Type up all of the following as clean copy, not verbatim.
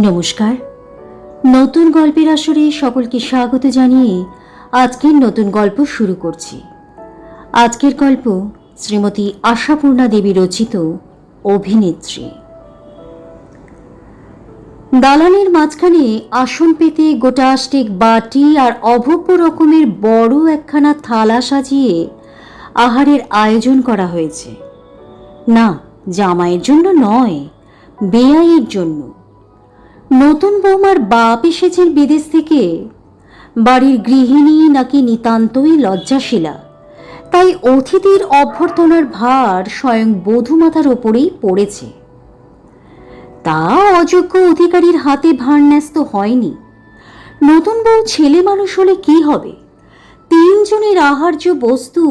নমস্কার। নতুন গল্পের আসরে সকলকে স্বাগত জানিয়ে আজকের নতুন গল্প শুরু করছি। আজকের গল্প শ্রীমতী আশাপূর্ণা দেবী রচিত অভিনেত্রী। দালানের মাঝখানে আসন পেতে গোটা আষ্টেক বাটি আর অভব্য রকমের বড় একখানা থালা সাজিয়ে আহারের আয়োজন করা হয়েছে। না, জামাইয়ের জন্য নয়, বেয়াইয়ের জন্য। নতুন বৌমার বাপ এসেছেন বিদেশ থেকে। বাড়ির গৃহিণী নাকি নিতান্তই লজ্জাশীলা, তাই অতিথির অভ্যর্থনার ভার স্বয়ং বধূমাতার ওপরেই পড়েছে। তা অযোগ্য অধিকারীর হাতে ভার ন্যস্ত হয়নি। নতুন বউ ছেলে মানুষ হলে কি হবে? 3 জনের আহার্য বস্তু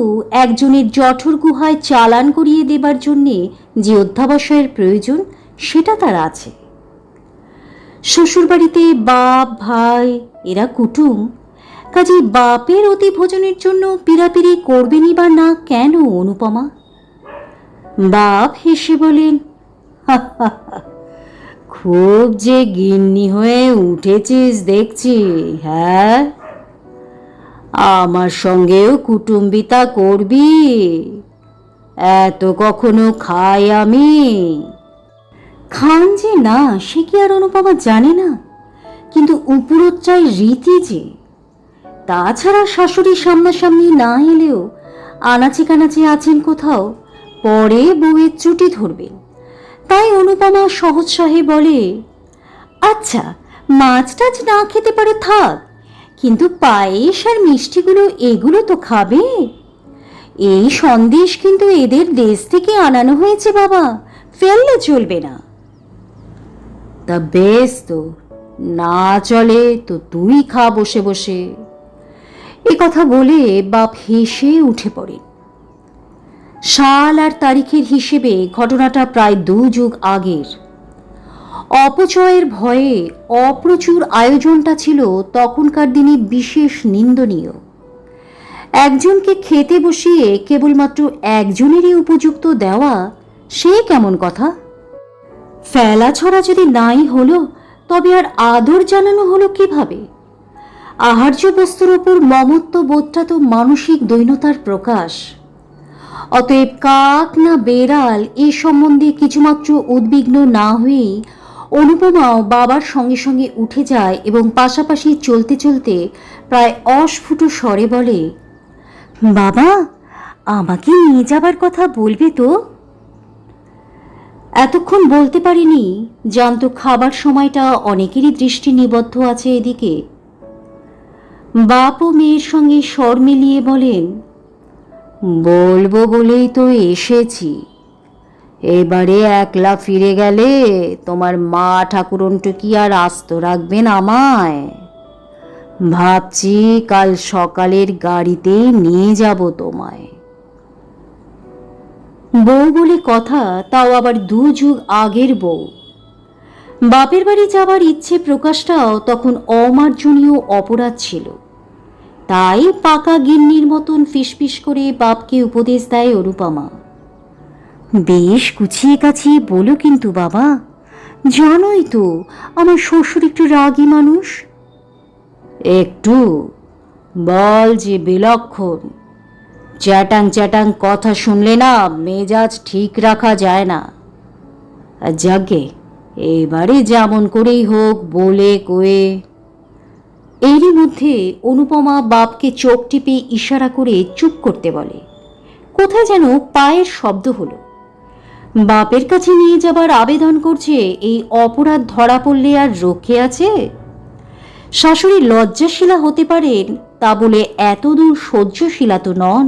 একজনের জঠর গুহায় চালান করিয়ে দেবার জন্যে যে অধ্যাবসায়ের প্রয়োজন সেটা তার আছে। শ্বশুরবাড়িতে বাপ ভাই এরা কুটুম, কাজেই বাপের অতি ভোজনের জন্য পিড়াপিড়ি করবেনই বা না কেন অনুপমা? বাপ হেসে বলেন, খুব যে গিন্নি হয়ে উঠেছিস দেখছি। হ্যাঁ, আমার সঙ্গেও কুটুম্বিতা করবি? এত কখনো খাই আমি? খান যে না সে কি আর অনুপমা জানে না, কিন্তু উপরোচ্চায় রীতি যে। তাছাড়া শাশুড়ি সামনাসামনি না এলেও আনাচে কানাচে আছেন কোথাও, পরে বউয়ের ত্রুটি ধরবেন। তাই অনুপমা সহজসাহে বলে, আচ্ছা মাছ টাছ না খেতে পারো থাক, কিন্তু পায়েস আর মিষ্টিগুলো এগুলো তো খাবে। এই সন্দেশ কিন্তু এদের দেশ থেকে আনানো হয়েছে বাবা, ফেললে চলবে না। তা বেশ, তো না চলে তো তুই খা বসে বসে। এ কথা বলে বাপ হেসে উঠে পড়েন। সাল আর তারিখের হিসেবে ঘটনাটা প্রায় 2 যুগ আগের। অপচয়ের ভয়ে অপ্রচুর আয়োজনটা ছিল তখনকার দিনে বিশেষ নিন্দনীয়। একজনকে খেতে বসিয়ে কেবলমাত্র একজনেরই উপযুক্ত দেওয়া, সে কেমন কথা? ফেলা ছড়া যদি নাই হলো, তবে আর আদর জানানো হলো কিভাবে? আহার্য বস্তুর ওপর মমত্ব বোধটা তো মানসিক দৈন্যতার প্রকাশ। অতএব কাক না বেড়াল এ সম্বন্ধে কিছুমাত্র উদ্বিগ্ন না হয়েই অনুপমাও বাবার সঙ্গে সঙ্গে উঠে যায় এবং পাশাপাশি চলতে চলতে প্রায় অস্ফুট স্বরে বলে, বাবা, আমাকে নিয়ে যাবার কথা বলবে তো? এতক্ষণ বলতে পারিনি, জানত খাবার সময়টা অনেকেরই দৃষ্টি নিবদ্ধ আছে এদিকে। বাপ ও মেয়ের সঙ্গে স্বর মিলিয়ে বলেন, বলবো বলেই তো এসেছি। এবারে একলা ফিরে গেলে তোমার মা ঠাকুরনটা কি আর আস্ত রাখবেন আমায়? ভাবছি কাল সকালের গাড়িতেই নিয়ে যাব তোমায়। বউ বলে কথা, তাও আবার 2 যুগ আগের বউ। বাপের বাড়ি যাবার ইচ্ছে প্রকাশটাও তখন অমার্জনীয় অপরাধ ছিল। তাই পাকা গিন্নির মতন ফিসফিস করে বাপকে উপদেশ দেয় অনুপমা, বেশ গুছিয়ে কাছিয়ে বলো কিন্তু বাবা, জানোই তো আমার শ্বশুর একটু রাগী মানুষ। একটু বল যে বিলক্ষণ, চ্যাটাং চ্যাটাং কথা শুনলে না মেজাজ ঠিক রাখা যায় না। যাগে, এবারে যেমন করেই হোক বলে কয়ে। এরই মধ্যে অনুপমা বাপকে চোখ টিপে ইশারা করে চুপ করতে বলে। কোথায় যেন পায়ের শব্দ হলো। বাপের কাছে নিয়ে যাবার আবেদন করছে, এই অপরাধ ধরা পড়লে আর রক্ষে আছে? শাশুড়ি লজ্জাশীলা হতে পারেন, তা বলে এতদূর সহ্যশীলা তো নন।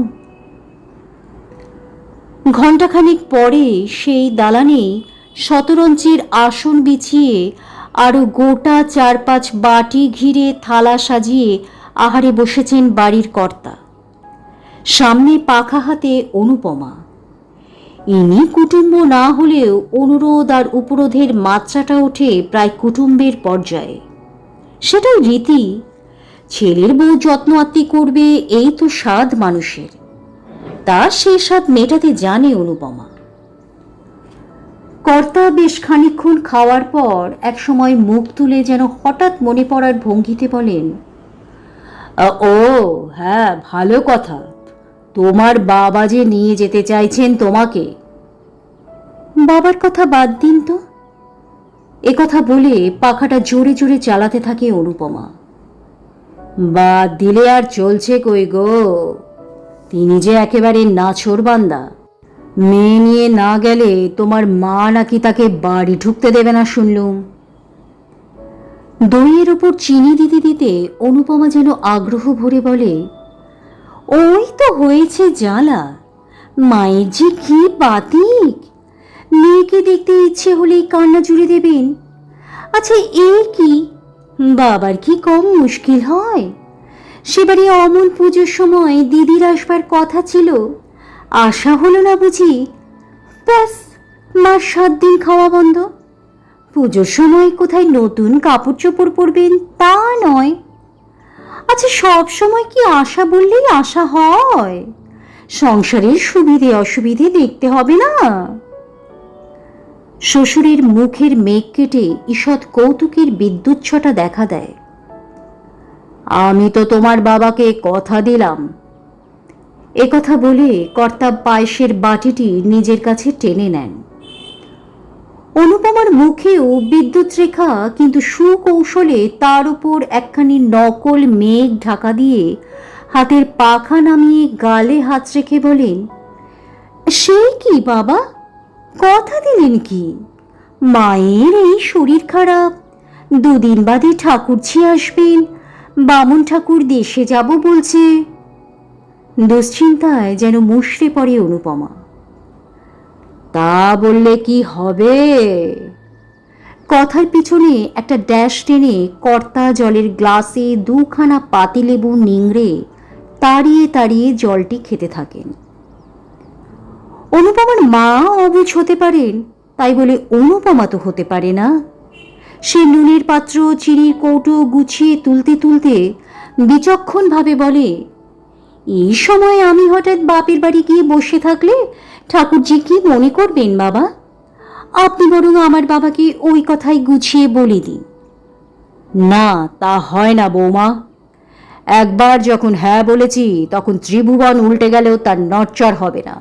ঘণ্টাখানিক পরে সেই দালানেই শতরঞ্চির আসন বিছিয়ে আরো গোটা 4-5 বাটি ঘিরে থালা সাজিয়ে আহারে বসেছেন বাড়ির কর্তা। সামনে পাখা হাতে অনুপমা। ইনি কুটুম্ব না হলেও অনুরোধ আর উপরোধের মাত্রাটা ওঠে প্রায় কুটুম্বের পর্যায়ে। সেটাই রীতি। ছেলের বউ যত্ন আত্তি করবে, এই তো স্বাদ মানুষের। তা সে স্বাদ মেটাতে জানে অনুপমা। কর্তা বেশ খানিকক্ষণ খাওয়ার পর এক সময় মুখ তুলে যেন হঠাৎ মনে পড়ার ভঙ্গিতে বলেন, ও হ্যাঁ, ভালো কথা। তোমার বাবা যে নিয়ে যেতে চাইছেন তোমাকে। বাবার কথা বাদ দিন তো। একথা বলে পাখাটা জোরে জোরে চালাতে থাকে অনুপমা। বাদ দিলে আর চলছে কই গো? তিনি যে একেবারে নাছোড়বান্দা। মেয়ে নিয়ে না গেলে তোমার মা নাকি তাকে বাড়ি ঢুকতে দেবে না শুনলুম। দইয়ের ওপর চিনি দিতে দিতে অনুপমা যেন আগ্রহ ভরে বলে, ওই তো হয়েছে জ্বালা। মায়ের যে কি বাতিক! মেয়েকে দেখতে ইচ্ছে হলেই কান্না জুড়ে দেবেন। আচ্ছা, এ কি বাবার কি কম মুশকিল হয়? সেবারে অমন পুজোর সময় দিদির আসবার কথা ছিল, আশা হলো না বুঝি। ব্যাস, মার 7 দিন খাওয়া বন্ধ। পুজোর সময় কোথায় নতুন কাপড় চোপড় পরবেন তা নয়। আচ্ছা, সব সময় কি আশা বললেই আশা হয়? সংসারের সুবিধে অসুবিধে দেখতে হবে না? শ্বশুরের মুখের মেঘ কেটে ঈষৎ কৌতুকের বিদ্যুৎছটা দেখা দেয়। আমি তো তোমার বাবাকে কথা দিলাম। একথা বলে কর্তা পায়েসের বাটিটি নিজের কাছে টেনে নেন। অনুপমার মুখেও বিদ্যুৎ রেখা, কিন্তু সুকৌশলে তার উপর একখানি নকল মেঘ ঢাকা দিয়ে হাতের পাখা নামিয়ে গালে হাত রেখে বলেন, সে কি বাবা, কথা দিলেন কি? মায়ের এই শরীর খারাপ, 2 দিন বাদে ঠাকুরঝি আসবেন, বামুন ঠাকুর দেশে যাব বলছে। দুশ্চিন্তায় যেন মুষড়ে পড়ে অনুপমা। তা বললে কি হবে? কথার পিছনে একটা ড্যাশ টেনে কর্তা জলের গ্লাসে 2খানা পাতিলেবু নিংড়ে তাড়িয়ে তাড়িয়ে জলটি খেতে থাকেন। অনুপমার মা অবুঝ হতে পারেন, তাই বলে অনুপমা তো হতে পারে না। সে নুনের পাত্র চিনির কৌটো গুছিয়ে তুলতে তুলতে বিচক্ষণভাবে বলে, এই সময় আমি হঠাৎ বাপের বাড়ি গিয়ে বসে থাকলে ঠাকুরজি কি মনে করবেন বাবা? আপনি বরং আমার বাবাকে ওই কথাই গুছিয়ে বলে দিন। না, তা হয় না বৌমা। একবার যখন হ্যাঁ বলেছি, তখন ত্রিভুবন উল্টে গেলেও তার নড়চড় হবে না।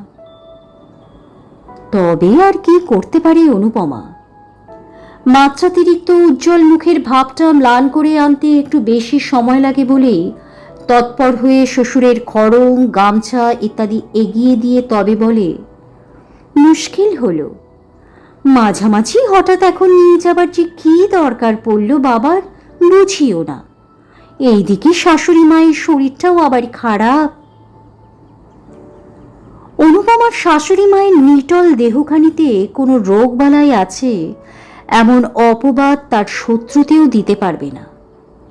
তবে আর কি করতে পারে অনুপমা? মাত্রাতিরিক্ত উজ্জ্বল মুখের ভাবটা ম্লান করে আনতে একটু বেশি সময় লাগে বলেই তৎপর হয়ে শ্বশুরের খড়ং, গামছা ইত্যাদি এগিয়ে দিয়ে তবে বলে, মুশকিল হলো। মাঝামাঝি হঠাৎ এখন নিয়ে যাবার যে কি দরকার পড়ল বাবার, বুঝিও না। এইদিকে শাশুড়ি মায়ের শরীরটাও আবার খারাপ। অনুপমার শাশুড়ি মায়ের নিটল দেহখানিতে কোনো রোগ বালাই আছে এমন অপবাদ তার শত্রুতেও দিতে পারবে না,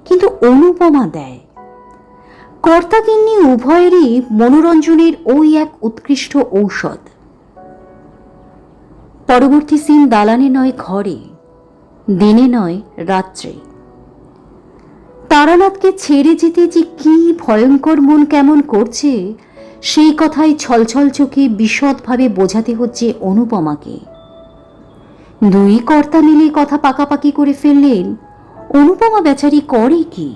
কিন্তু অনুপমা দেয়। কর্তাগিন্নি উভয়েরই মনোরঞ্জনের ওই এক উৎকৃষ্ট ঔষধ। পরবর্তী সিন দালানে নয় ঘরে, দিনে নয় রাত্রে। তারানাথকে ছেড়ে যেতে যে কি ভয়ঙ্কর মন কেমন করছে, সেই কথাই ছলছল চোখে বিশদভাবে বোঝাতে হচ্ছে অনুপমাকে। 2 কর্তা মিলে কথা পাকাপাকি করে ফেললেন, অনুপমা বেচারি করে কি?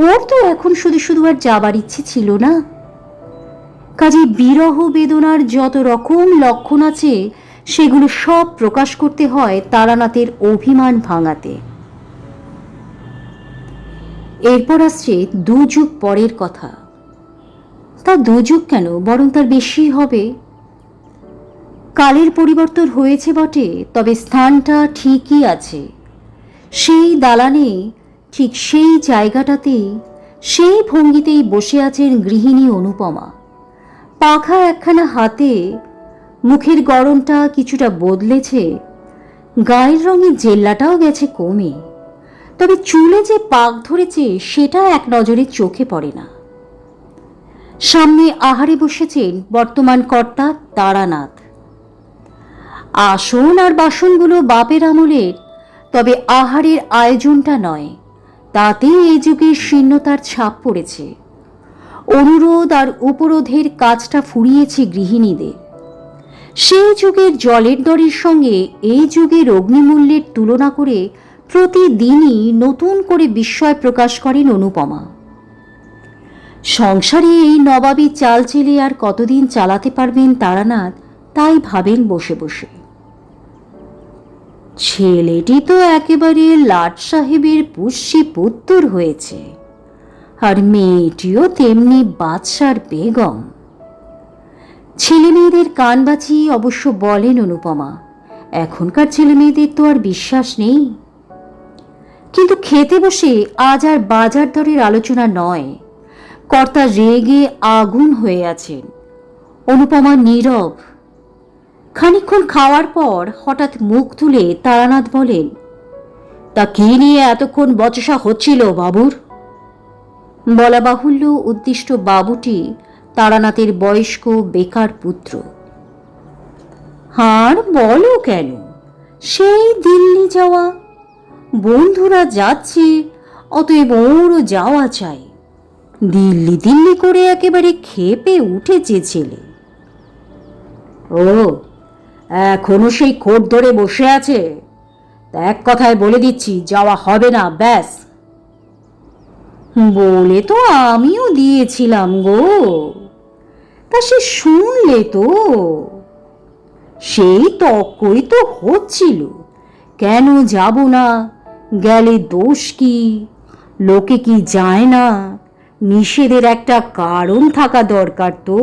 ওর তো এখন শুধু শুধু আর যাবার ইচ্ছে ছিল না। কাজে বিরহ বেদনার যত রকম লক্ষণ আছে সেগুলো সব প্রকাশ করতে হয় তারানাথের অভিমান ভাঙাতে। এরপর আসছে 2 যুগ পরের কথা। তা 2 যুগ কেন, বরং তার বেশি হবে। কালের পরিবর্তন হয়েছে বটে, তবে স্থানটা ঠিকই আছে। সেই দালানে, ঠিক সেই জায়গাটাতেই, সেই ভঙ্গিতেই বসে আছেন গৃহিণী অনুপমা। পাখা একখানা হাতে, মুখের গরমটা কিছুটা বদলেছে, গায়ের রঙের জেল্লাটাও গেছে কমে, তবে চুলে যে পাক ধরেছে সেটা এক নজরে চোখে পড়ে না। সামনে আহারে বসেছেন বর্তমান কর্তা তারানাথ। আসন আর বাসনগুলো বাপের আমলের, তবে আহারের আয়োজনটা নয়, তাতে এই যুগের শীর্ণতার ছাপ পড়েছে। অনুরোধ আর উপরোধের কাজটা ফুরিয়েছে গৃহিণীদের। সেই যুগের জলের দরের সঙ্গে এই যুগের অগ্নিমূল্যের তুলনা করে প্রতিদিনই নতুন করে বিস্ময় প্রকাশ করেন অনুপমা। সংসারে এই নবাবী চাল চেলে আর কতদিন চালাতে পারবেন তারানাথ তাই ভাবেন বসে বসে। ছেলেটি তো একেবারে লাট সাহেবের পুষ্যি পুত্তর হয়েছে, আর মেয়েটিও তেমনি বাদশার বেগম। ছেলে মেয়েদের কান বাঁচিয়ে অবশ্য বলেন অনুপমা, এখনকার ছেলে মেয়েদের তো আর বিশ্বাস নেই। কিন্তু খেতে বসে আজ আর বাজার দরের আলোচনা নয়। কর্তা রেগে আগুন হয়ে আছেন। অনুপমা নীরব। খানিকক্ষণ খাওয়ার পর হঠাৎ মুখ তুলে তারানাথ বলেন, তা কি নিয়ে এতক্ষণ বচসা হচ্ছিল বাবুর? বলা বাহুল্য উদ্দিষ্ট বাবুটি তারানাথের বয়স্ক বেকার পুত্র। আর বলো কেন, সেই দিল্লি যাওয়া, বন্ধুরা যাচ্ছে অতএব ওরও যাওয়া চাই। দিল্লি দিল্লি করে একেবারে ক্ষেপে উঠেছে ছেলে। ও এখনো সেই খোট ধরে বসে আছে? তা এক কথায় বলে দিচ্ছি, যাওয়া হবে না, ব্যাস। বলে তো আমিও দিয়েছিলাম গো, তা সে শুনলে তো? সেই তর্কই তো হচ্ছিল, কেন যাব না, গেলে দোষ কি, লোকে কি যায় না, নিষেধের একটা কারণ থাকা দরকার তো।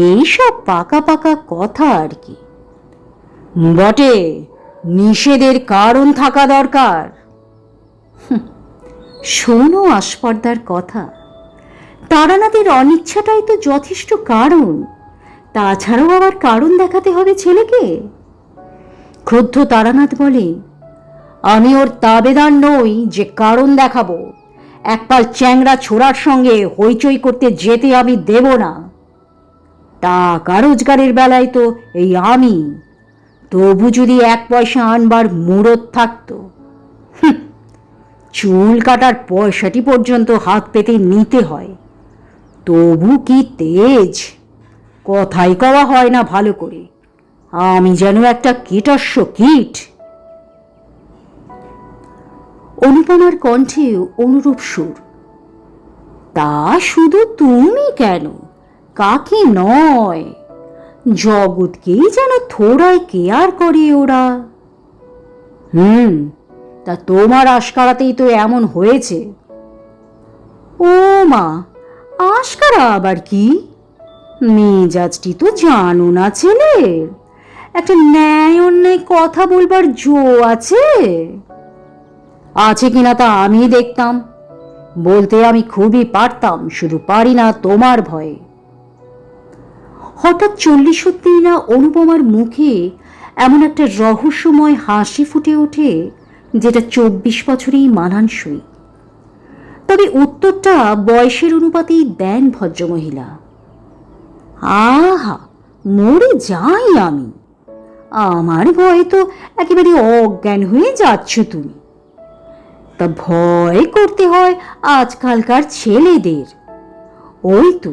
এই সব পাকা পাকা কথা আর কি। বটে, নিষেধের কারণ থাকা দরকার। শোনো আস্পর্ধার কথা, তারানাথের অনিচ্ছাটাই তো যথেষ্ট কারণ, তাছাড়াও আবার কারণ দেখাতে হবে ছেলেকে। ক্রুদ্ধ তারানাথ বলেন, আমি ওর তাবেদার নই যে কারণ দেখাবো। একপাল চ্যাংড়া ছোড়ার সঙ্গে হইচই করতে যেতে আমি দেব না। টাকা রোজগারের বেলায় তো এই আমি, তবু যদি এক পয়সা আনবার মুরত থাকতো, চুল কাটার পয়সাটি পর্যন্ত হাত পেতে নিতে হয়, তবু কি তেজ, কথাই কওয়া হয় না ভালো করে। আমি যেন একটা কীটস্য কীট। অনুপমার কণ্ঠে অনুরূপ সুর। তা শুধু তুমি কেন, কাকে নয়, জগৎকেই যেন থোড়াই কেয়ার করে ওরা। তা তোমার আশকারাতেই তো এমন হয়েছে। ও মা, আশকারা আবার কি? মেজাজটি তো জানো না ছেলের, একটা ন্যায় অন্যায় কথা বলবার জো আছে? আছে কিনা তা আমি দেখতাম। বলতে আমি খুবই পারতাম, শুধু পারি না তোমার ভয়ে। হঠাৎ 40 না অনুপমার মুখে এমন একটা রহস্যময় হাসি ফুটে ওঠে যেটা 24 বছরেই মানানসই। তবে উত্তরটা বয়সের অনুপাতেই দেন ভদ্রমহিলা। আহা, মরে যাই আমি, আমার ভয়ে তো একেবারে অজ্ঞান হয়ে যাচ্ছ তুমি। তা ভয় করতে হয় আজকালকার ছেলেদের। ওই তো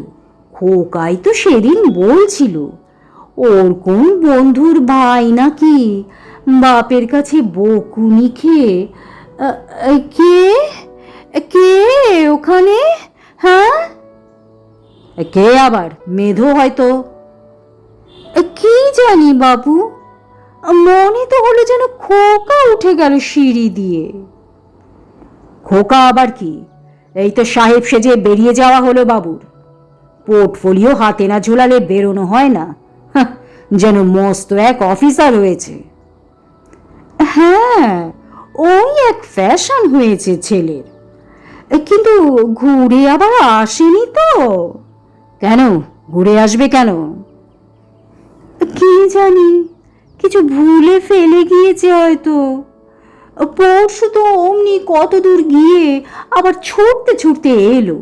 খোকাই তো সেদিন বলছিল, ওর কোন বন্ধুর ভাই নাকি বাপের কাছে বকুনি খেয়ে। কে কে ওখানে? হ্যাঁ, কে আবার? মেধো হয়তো। কি জানি বাবু, মনে তো হলো যেন খোকা উঠে গেল সিঁড়ি দিয়ে। খোকা আবার কি? এই তো সাহেব সেজে বেরিয়ে যাওয়া হলো বাবুর। পোর্টফোলিও হাতে না ঝোলালে বেরোনো হয় না, যেন মস্ত এক অফিসার হয়েছে। হ্যাঁ, ওই এক ফ্যাশন হয়েছে ছেলের, কিন্তু ঘুরে আবার আসেনি তো। কেন ঘুরে আসবে কেন? কি জানি, কিছু ভুলে ফেলে গিয়েছে হয়তো। পরশু তো অমনি কত দূর গিয়ে আবার ছুটতে ছুটতে এলো,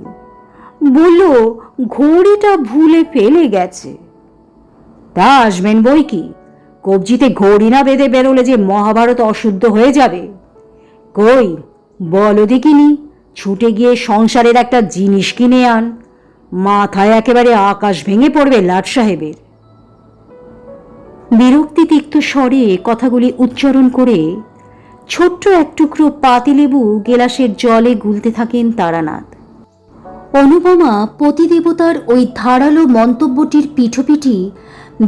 বলল ঘড়িটা ভুলে ফেলে গেছে। তা আসবেন বই কি, কবজিতে ঘড়ি না বেঁধে বেরোলে যে মহাভারত অশুদ্ধ হয়ে যাবে। কই বলো দেখিনি, ছুটে গিয়ে সংসারের একটা জিনিস কিনে আন, মাথায় একেবারে আকাশ ভেঙে পড়বে লাট সাহেবের। বিরক্তিতিক্ত স্বরে কথাগুলি উচ্চারণ করে ছোট্ট এক টুকরো পাতিলেবু গেলাসের জলে গুলতে থাকেন তারানাথ। অনুপমা পতিদেবতার ওই ধারালো মন্তব্যটির পিঠোপিঠি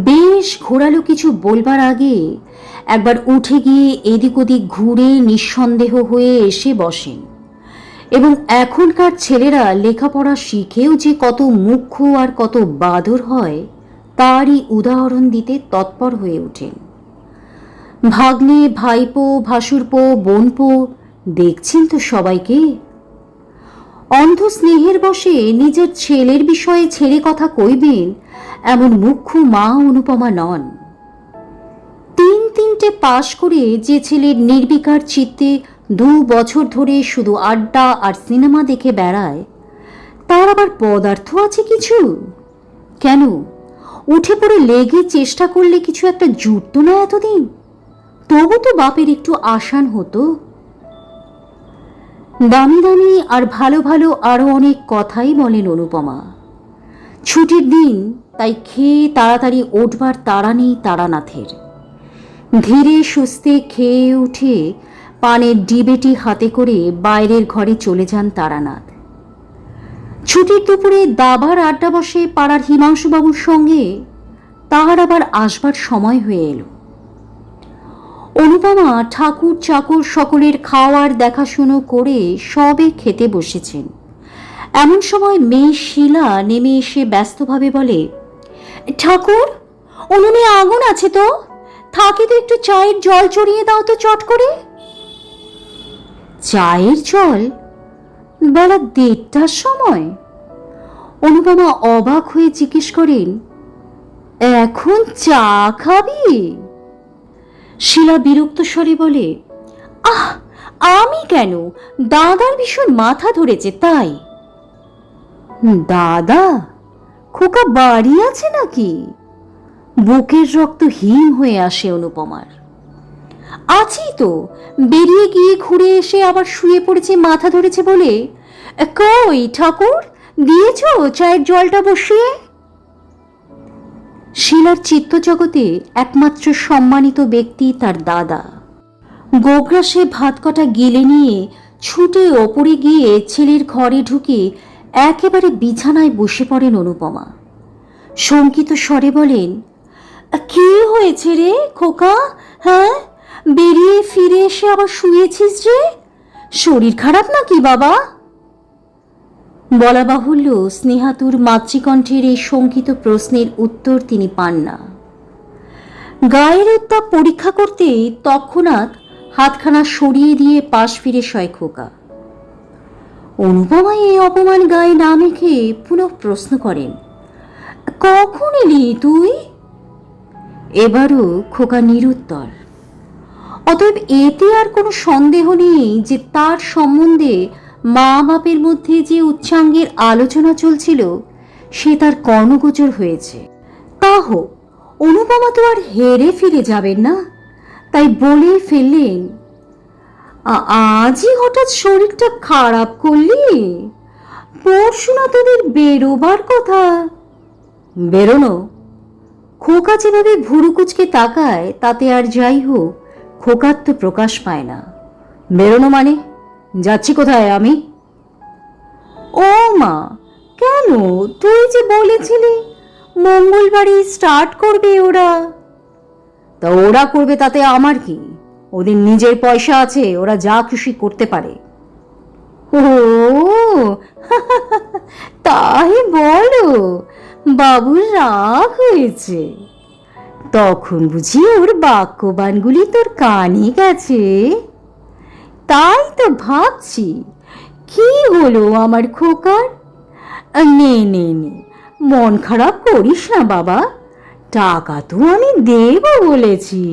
বেশ ঘোরালো কিছু বলবার আগে একবার উঠে গিয়ে এদিক ওদিক ঘুরে নিঃসন্দেহ হয়ে এসে বসেন এবং এখনকার ছেলেরা লেখাপড়া শিখেও যে কত মুখ্য আর কত বাদর হয় তারই উদাহরণ দিতে তৎপর হয়ে ওঠেন। ভাগ্নে, ভাইপো, ভাসুরপো, বোনপো দেখছেন তো সবাইকে। অন্ধ স্নেহের বশে নিজের ছেলের বিষয়ে ছেড়ে কথা কইবেন এমন মুখ্য মা অনুপমা নন। তিনটে পাশ করে যে ছেলের নির্বিকার চিত্তে 2 বছর ধরে শুধু আড্ডা আর সিনেমা দেখে বেড়ায়, তার আবার পদার্থ আছে কিছু? কেন, উঠে পড়ে লেগে চেষ্টা করলে কিছু একটা জুটত না এতদিন? তবু তো বাপের একটু আসান হতো। দামি দামি আর ভালো ভালো আরো অনেক কথাই বলেন অনুপমা। ছুটির দিন, তাই খেয়ে তাড়াতাড়ি উঠবার তাড়া নেই তারানাথের। ধীরে সুস্থে খেয়ে উঠে পানের ডিবেটি হাতে করে বাইরের ঘরে চলে যান তারানাথ। ছুটির দুপুরে দাবার আড্ডা বসে পাড়ার হিমাংশুবাবুর সঙ্গে তার আবার আসবার সময় হয়ে এলো। অনুপমা ঠাকুর চাকর সকলের খাওয়ার দেখাশুনো করে সবে খেতে বসেছেন। এমন সময় মেয়ে শীলা নেমে এসে ব্যস্তভাবে বলে, ঠাকুর, উনুনে আগুন আছে তো, থাকে তো একটু চায়ের জল চড়িয়ে দাও তো চট করে। চায়ের জল? বেলা 1:30টার সময়? অনুপমা অবাক হয়ে জিজ্ঞেস করেন, এখন চা খাবি? শীলা বিরক্ত স্বরে বলে, আহ, আমি কেন, দাদার ভীষণ মাথা ধরেছে তাই। দাদা? খোকা বাড়ি আছে নাকি? বুকের রক্ত হিম হয়ে আসে অনুপমার। আছি তো, বেরিয়ে গিয়ে ঘুরে এসে আবার শুয়ে পড়েছে মাথা ধরেছে বলে। কই ঠাকুর, দিয়েছ চায়ের জলটা বসিয়ে? শীলার চিত্তজগতে একমাত্র সম্মানিত ব্যক্তি তার দাদা। গোগ্রাসে ভাত কটা গিলে নিয়ে ছুটে ওপরে গিয়ে ছেলের ঘরে ঢুকে একেবারে বিছানায় বসে পড়েন অনুপমা। শঙ্কিত স্বরে বলেন, কি হয়েছে রে খোকা? হ্যাঁ, বেরিয়ে ফিরে এসে আবার শুয়েছিস যে? শরীর খারাপ নাকি বাবা? বলা বাহুল্য, স্নেহাতুর মাতৃকণ্ঠের এই শঙ্কিত প্রশ্নের উত্তর তিনি পান না। গায়ের উত্তাপ পরীক্ষা করতে তৎক্ষণাৎ হাতখানা সরিয়ে দিয়ে পাশ ফিরে শয় খোকা। অনুপমা এই অপমান গায়ে না মেখে পুনঃ প্রশ্ন করেন, কখন এলি তুই? এবারও খোকা নিরুত্তর। অতএব এতে আর কোনো সন্দেহ নেই যে তার সম্বন্ধে মা বাপের মধ্যে যে উচ্চাঙ্গের আলোচনা চলছিল সে তার কর্ণগোচর হয়েছে। তা হোক, অনুপমা তো আর হেরে ফিরে যাবেন না, তাই বলে ফেললেন, আজই হঠাৎ শরীরটা খারাপ করলি? পরশু না তোদের বেরোবার কথা। বেরোনো? খোকা যেভাবে ভুরু কুচকে তাকায় তাতে আর যাই হোক খোকার তো প্রকাশ পায় না। বেরোনো মানে? যাচ্ছি কোথায় আমি? ও মা, কেন? তুই যে বলেছিলি মঙ্গলবারই স্টার্ট করবে ওরা। তা ওরা করবে তাতে আমার কি? ওদের নিজের পয়সা আছে, ওরা যা খুশি করতে পারে। ও তাই বলো? বাবুর রাগ হয়েছে? তখন বুঝি ওর বাক্যবানগুলি তোর কানে গেছে? তাই তো ভাবছি কি হলো আমার খোকার। নে নে নে, মন খারাপ করিস না বাবা, টাকা তো আমি দেব বলেছি।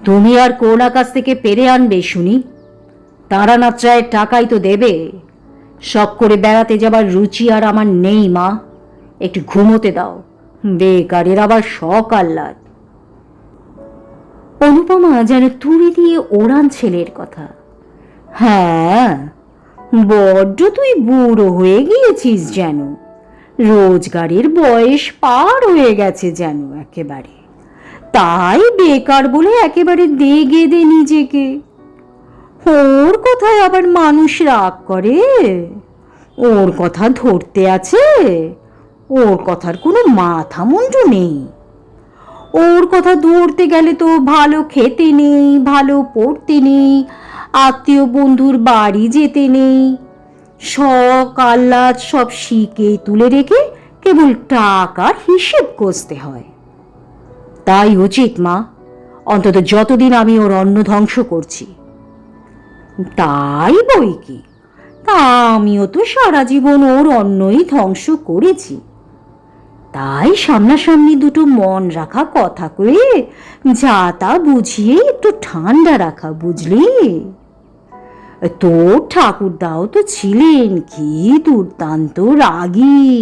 তুমি আর কোন আকাশ থেকে পেরে আনবে শুনি? তারানাথ রায়ের টাকাই তো দেবে। শখ করে বেড়াতে যাবার রুচি আর আমার নেই মা, একটু ঘুমোতে দাও, বেকারের আবার শখ আহ্লাদ। অনুপমা যেন তুড়ি দিয়ে ওড়ান ছেলের কথা। হ্যাঁ, বড্ড তুই বুড়ো হয়ে গিয়েছিস যেন, রোজগারের বয়স পার হয়ে গেছে যেন একেবারে। তাই বেকার বলে একেবারে দেগে দে নিজেকে। ওর কথায় আবার মানুষ রাগ করে? ওর কথা ধরতে আছে? ওর কথার কোনো মাথা মুন্ডু নেই। ওর কথা ধরতে গেলে তো ভালো খেতে নেই, ভালো পড়তে নেই, আত্মীয় বন্ধুর বাড়ি যেতে নেই, শখ আহ্লাদ সব শিখে তুলে রেখে কেবল টাকার হিসেব কষতে হয়। তাই উচিত মা, অন্তত যতদিন আমি ওর অন্ন ধ্বংস করছি। তাই বই কি, তা আমিও তো সারা জীবন ওর অন্নই ধ্বংস করেছি। তাই সামনাসামনি দুটো মন রাখা কথা কয়ে যা তা বুঝিয়ে একটু ঠান্ডা রাখা, বুঝলি? তোর ঠাকুরদাও তো ছিলেন কি দুর্দান্ত রাগী।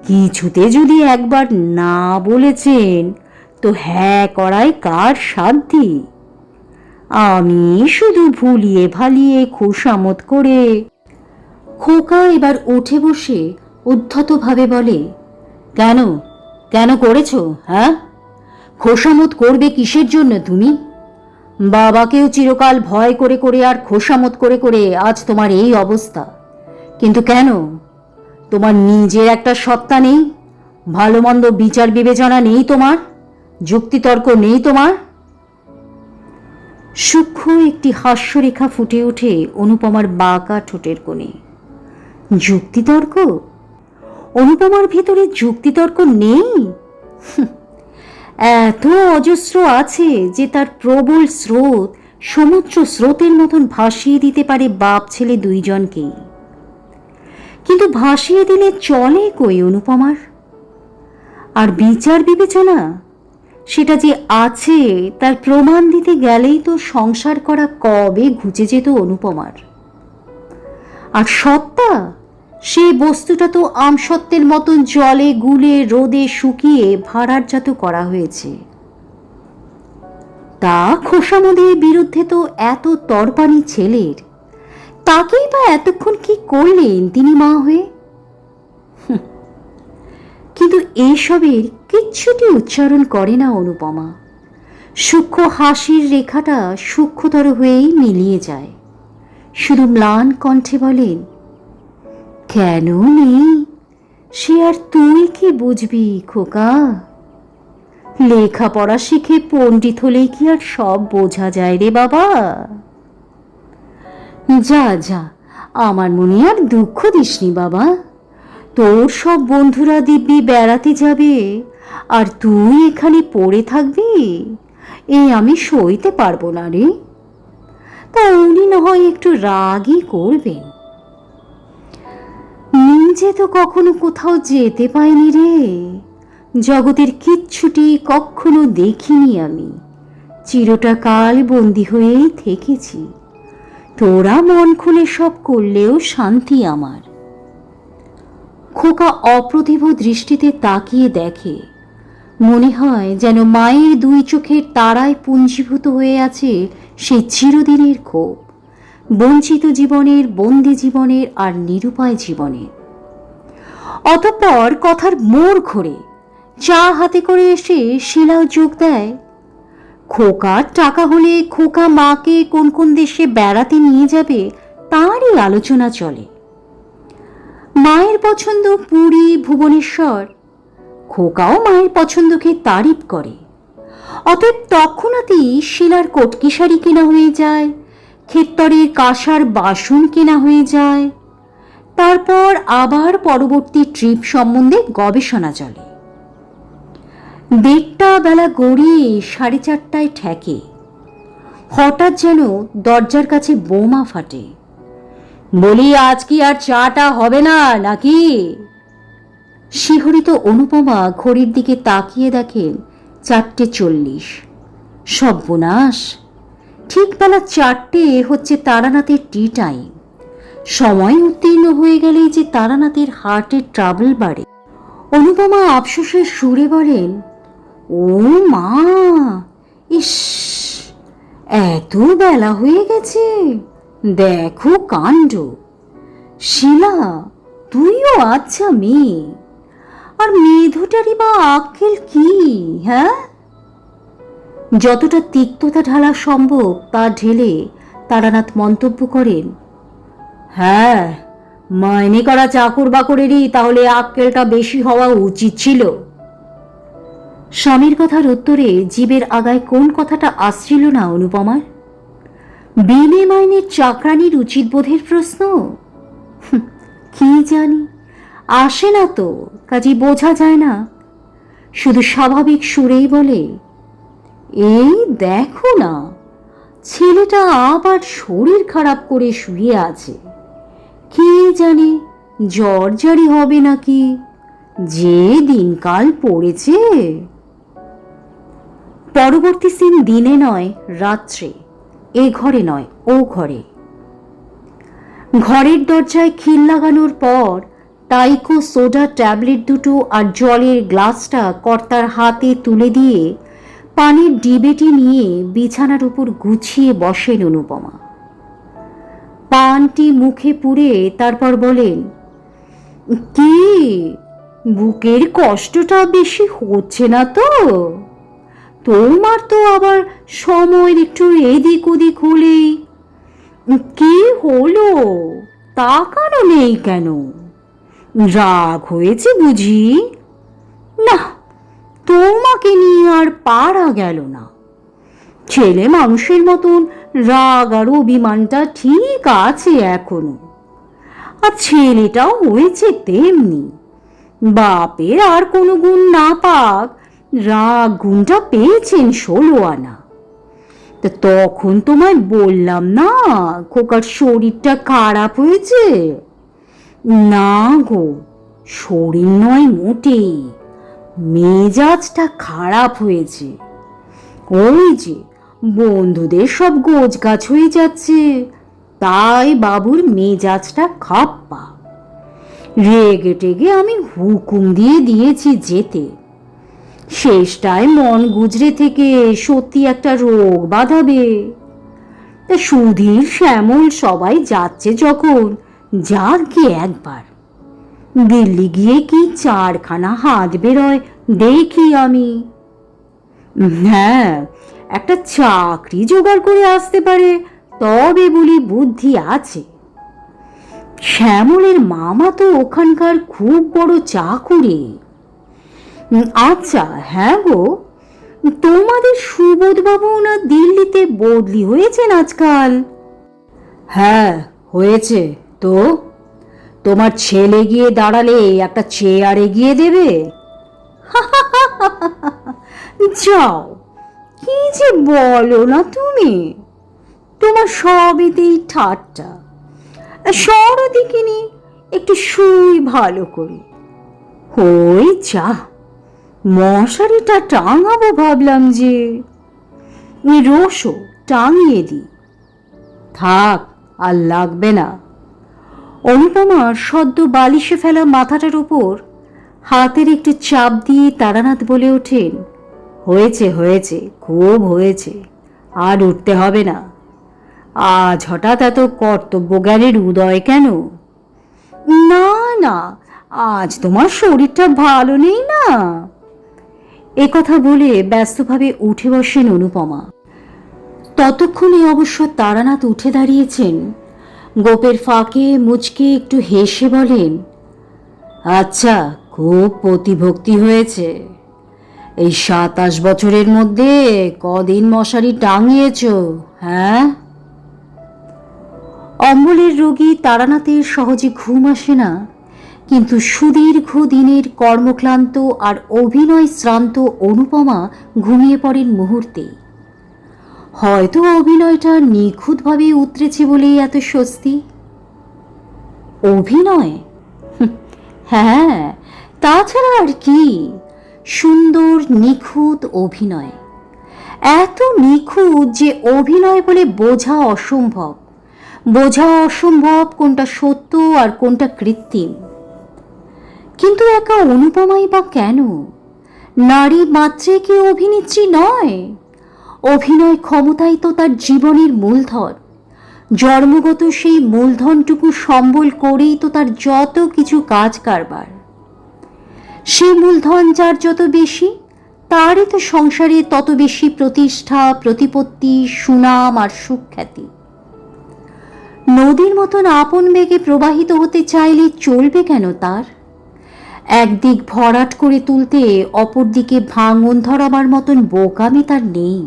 কিছুতে যদি একবার না বলেছেন তো হ্যাঁ করায় কার সাধ্যি? আমি শুধু ভুলিয়ে ভালিয়ে খোশামত করে। খোকা এবার উঠে বসে উদ্ধতভাবে বলে, কেন কেন করেছো? হ্যাঁ, খোশামত করবে কিসের জন্য তুমি? বাবাকেও চিরকাল ভয় করে করে আর খোশামত করে করে আজ তোমার এই অবস্থা। কিন্তু কেন? তোমার নিজের একটা সত্তা নেই? ভালো মন্দ বিচার বিবেচনা নেই তোমার? যুক্তিতর্ক নেই তোমার? সূক্ষ্ম একটি হাস্যরেখা ফুটে ওঠে অনুপমার বাঁকা ঠোঁটের কোণে। যুক্তিতর্ক? অনুপমার ভিতরে যুক্তিতর্ক নেই? এত অজস্র আছে যে তার প্রবল স্রোত সমুদ্র স্রোতের মতন ভাসিয়ে দিতে পারে বাপ ছেলে দুইজনকেই। কিন্তু ভাসিয়ে দিলে চলে কই অনুপমার? আর বিচার বিবেচনা, সেটা যে আছে তার প্রমাণ দিতে গেলেই তো সংসার করা কবে ঘুচে যেত অনুপমার। আর সত্তা, সে বস্তুটা তো আমসত্ত্বের মতন জলে গুলে রোদে শুকিয়ে ভাড়ারজাত করা হয়েছে। তা খোশামদের বিরুদ্ধে তো এত তরপানি ছেলের, তাকেই বা এতক্ষণ কি করলেন তিনি মা হয়ে? কিন্তু এইসবের কিচ্ছুটি উচ্চারণ করে না অনুপমা। সূক্ষ্ম হাসির রেখাটা সূক্ষ্মতর হয়েই মিলিয়ে যায়। শুধু ম্লান কণ্ঠে বলেন, কেন নেই সে আর তুই কি বুঝবি খোকা? লেখাপড়া শিখে পণ্ডিত হলেই কি আর সব বোঝা যায় রে বাবা? যা যা, আমার মনে আর দুঃখ দিসনি বাবা। তোর সব বন্ধুরা দিব্যি বেড়াতে যাবে আর তুই এখানে পড়ে থাকবি, আমি সইতে পারবো না রে। তা উনি না হয় একটু রাগই করবেন। নিজে তো কখনো কোথাও যেতে পাইনি রে, জগতের কিচ্ছুটি কখনো দেখিনি আমি, চিরটা কাল বন্দি হয়েই থেকেছি। তোরা মন খুলে সব করলেও শান্তি আমার। খোকা অপ্রতিভ দৃষ্টিতে তাকিয়ে দেখে, মনে হয় যেন মায়ের দুই চোখের তারায় পুঞ্জীভূত হয়ে আছে সেই চিরদিনের ক্ষোভ, বঞ্চিত জীবনের, বন্দি জীবনের আর নিরুপায় জীবনের। অতঃপর কথার মোড় ঘোরে, চা হাতে করে এসে শিলাও যোগ দেয়। খোকার টাকা হলে খোকা মাকে কোন কোন দেশে বেড়াতে নিয়ে যাবে তারই আলোচনা চলে। মায়ের পছন্দ পুরী, ভুবনেশ্বর। খোকাও মায়ের পছন্দকে তারিফ করে। অতএব তৎক্ষণাৎই শিলার কটকি শাড়ি কেনা হয়ে যায়, ক্ষেত্তরের কাঁসার বাসন কেনা হয়ে যায়। তারপর আবার পরবর্তী ট্রিপ সম্বন্ধে গবেষণা চলে। 1:30 বেলা গড়িয়ে 4:30টায় ঠেকে। হঠাৎ যেন দরজার কাছে বোমা ফাটে। বলি, আজ কি আর চাটা হবে না নাকি? শিহরিত অনুপমা ঘড়ির দিকে তাকিয়ে দেখেন 4:40। সর্বনাশ, ঠিক বেলা 4টে হচ্ছে তারানাথের টি টাইম। সময় উত্তীর্ণ হয়ে গেলেই যে তারানাথের হার্টের ট্রাবল বাড়ে। অনুপমা আফসোসের সুরে বলেন, ও মা, ইস, এত বেলা হয়ে গেছে, দেখো কাণ্ড। শিলা, তুইও আচ্ছা মেয়ে, আর মেয়ে দুটারই বা আক্কেল কি? হ্যাঁ, যতটা তিক্ততা ঢালা সম্ভব তা ঢেলে তারানাথ মন্তব্য করেন, হ্যাঁ, মাইনে করা চাকর বাকরেরই তাহলে আক্কেলটা বেশি হওয়া উচিত ছিল। স্বামীর কথার উত্তরে জীবের আগায় কোন কথাটা আসছিল না অনুপমার? বিনে মাইনের চাকরানির উচিত বোধের প্রশ্ন? কি জানি, আসে না তো, কাজে বোঝা যায় না। শুধু স্বাভাবিক সুরেই বলে, এই দেখো না, ছেলেটা আবার শরীর খারাপ করে শুয়ে আছে, কে জানে জ্বর জারি হবে নাকি, যে দিনকাল পড়েছে। পরবর্তী সিন দিনে নয় রাত্রে, এ ঘরে নয় ও ঘরে। ঘরের দরজায় খিল লাগানোর পর টাইকো সোডা ট্যাবলেট দুটো আর জলের গ্লাসটা কর্তার হাতে তুলে দিয়ে পানির ডিবেটি নিয়ে বিছানার উপর গুছিয়ে বসেন অনুপমা। পানটি মুখে পুরে তারপর বলেন, কি বুকের কষ্টটা বেশি হচ্ছে না তো? তোমার তো আবার সময়ের একটু এদিক ওদিক হলেই। কি হলো, তাকানো নেই কেন? রাগ হয়েছে বুঝি? না, তোমাকে নিয়ে আর পারা গেল না। ছেলে মানুষের মতন রাগ আর অভিমানটা ঠিক আছে এখনো, আর ছেলেটাও হয়েছে তেমনি। বাপের আর কোনো গুণ না পাক, রাগ গুণটা পেয়েছেন 16 আনা। তা তখন তোমায় বললাম না খোকার শরীরটা খারাপ হয়েছে? না গো, শরীর নয় মোটেই, মেজাজটা খারাপ হয়েছে। ওই যে বন্ধুদের সব গোছগাছ হয়ে যাচ্ছে, তাই বাবুর মেজাজটা খাপ্পা। রেগে টেগে আমি হুকুম দিয়েছি যেতে। শেষটায় মন গুজরে থেকে সত্যি একটা রোগ বাঁধাবে। তা সুধীর শ্যামল সবাই যাচ্ছে যখন, যাক গিয়ে একবার। দিল্লি গিয়ে কি 4খানা হাত বেরোয় দেখি আমি। হ্যাঁ, একটা চাকরি জোগাড় করে আসতে পারে তবে বলি বুদ্ধি আছে। শ্যামলের মামা তো ওখানকার খুব বড় চাকুরে। আচ্ছা, হ্যাঁ গো, তোমাদের সুবোধবাবু না দিল্লিতে বদলি হয়েছেন আজকাল? হ্যাঁ হয়েছে তো। তোমার ছেলে গিয়ে দাঁড়ালে একটা চেয়ার এগিয়ে দেবে। যাও, কি যে বলো না তুমি, তোমার সবেতেই ঠাট্টা। সরো দেখিনি, একটু শুই ভালো করে। ওই যা, মশারিটা টাঙাবো ভাবলাম যে। রোসো টাঙিয়ে দি। থাক, আর লাগবে না। অনুপমার সদ্য বালিশে ফেলা মাথাটার উপর হাতের একটু চাপ দিয়ে তারানাথ বলে ওঠেন, হয়েছে হয়েছে, খুব হয়েছে, আর উঠতে হবে না। আজ হঠাৎ এত কর্তব্যজ্ঞানের উদয় কেন? না না, আজ তোমার শরীরটা ভালো নেই না। একথা বলে ব্যস্তভাবে উঠে বসেন অনুপমা। ততক্ষণে অবশ্য তারানাথ উঠে দাঁড়িয়েছেন। গোপের ফাঁকে মুচকে একটু হেসে বলেন, আচ্ছা, খুব প্রতিভক্তি হয়েছে। এই 27 বছরের মধ্যে কদিন মশারি টাঙিয়েছ? হ্যাঁ? অম্বলের রোগী তারানাথের সহজে ঘুম আসে না, কিন্তু সুদীর্ঘ দিনের কর্মক্লান্ত আর অভিনয় শ্রান্ত অনুপমা ঘুমিয়ে পড়েন মুহূর্তে। হয়তো অভিনয়টা নিখুঁতভাবে উতরেছে বলেই এত স্বস্তি। অভিনয়? হ্যাঁ, তাছাড়া আর কি। সুন্দর নিখুঁত অভিনয়, এত নিখুঁত যে অভিনয় বলে বোঝা অসম্ভব। কোনটা সত্য আর কোনটা কৃত্রিম। কিন্তু একা অনুপমাই বা কেন? নারী মাত্রে কি অভিনেত্রী নয়? অভিনয় ক্ষমতাই তো তার জীবনের মূলধন। জন্মগত সেই মূলধনটুকু সম্বল করেই তো তার যত কিছু কাজ কারবার। সেই মূলধন যার যত বেশি, তারই তো সংসারে তত বেশি প্রতিষ্ঠা, প্রতিপত্তি, সুনাম আর সুখ্যাতি। নদীর মতন আপন বেগে প্রবাহিত হতে চাইলে চলবে কেন তার? একদিক ভরাট করে তুলতে অপর দিকে ভাঙন ধরাবার মতন বোকামি তার নেই।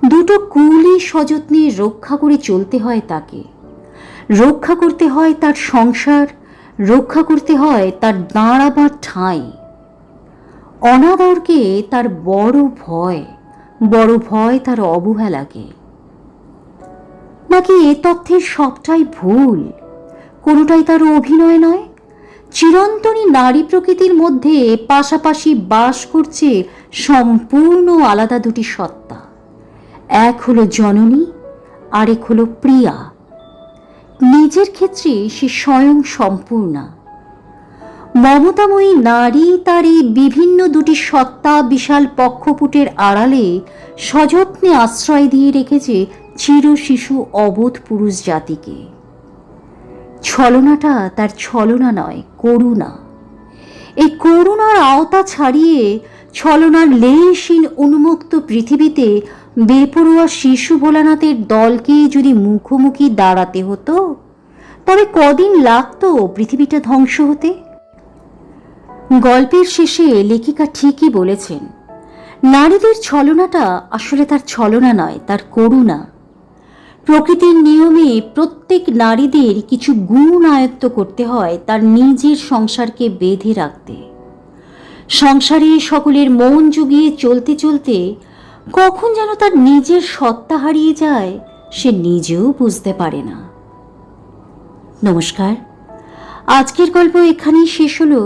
দুটো কুলই সযত্নে রক্ষা করে চলতে হয় তাকে। রক্ষা করতে হয় তার সংসার, রক্ষা করতে হয় তার দাঁড়াবার ঠাঁই। অনাদরকে তার বড় ভয় তার অবহেলাকে। নাকি এ তথ্যের সবটাই ভুল, কোনোটাই তার অভিনয় নয়? চিরন্তনী নারী প্রকৃতির মধ্যে পাশাপাশি বাস করছে সম্পূর্ণ আলাদা দুটি সত্তা। এক হলো জননী, আরেক হলো প্রিয়া। নিজের ক্ষেত্রে সে স্বয়ং সম্পূর্ণা। মমতাময়ী নারী তার এই বিভিন্ন দুটি সত্তা বিশাল পক্ষপুটের আড়ালে সযত্নে আশ্রয় দিয়ে রেখেছে চির শিশু অবোধ পুরুষ জাতিকে। ছলনাটা তার ছলনা নয়, করুণা। এই করুণার আওতা ছাড়িয়ে ছলনার লেশহীন উন্মুক্ত পৃথিবীতে বেপরোয়া শিশু ভোলানাথের দলকে যদি মুখোমুখি দাঁড়াতে হতো, তবে কদিন লাগতো পৃথিবীটা ধ্বংস হতে? গল্পের শেষে লেখিকা ঠিকই বলেছেন, নারীদের ছলনাটা আসলে তার ছলনা নয়, তার করুণা। প্রকৃতির নিয়মে প্রত্যেক নারীদের কিছু গুণ আয়ত্ত করতে হয় তার নিজের সংসারকে বেঁধে রাখতে। সংসারে সকলের মন জুগিয়ে চলতে চলতে কখন যেন তার নিজের সত্তা হারিয়ে যায়, সে নিজেও বুঝতে পারে না। নমস্কার, আজকের গল্প এখানেই শেষ হলো।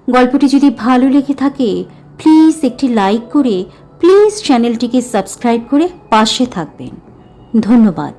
গল্পটি যদি ভালো লেগে থাকে প্লিজ একটি লাইক করে প্লিজ চ্যানেলটিকে সাবস্ক্রাইব করে পাশে থাকবেন। ধন্যবাদ।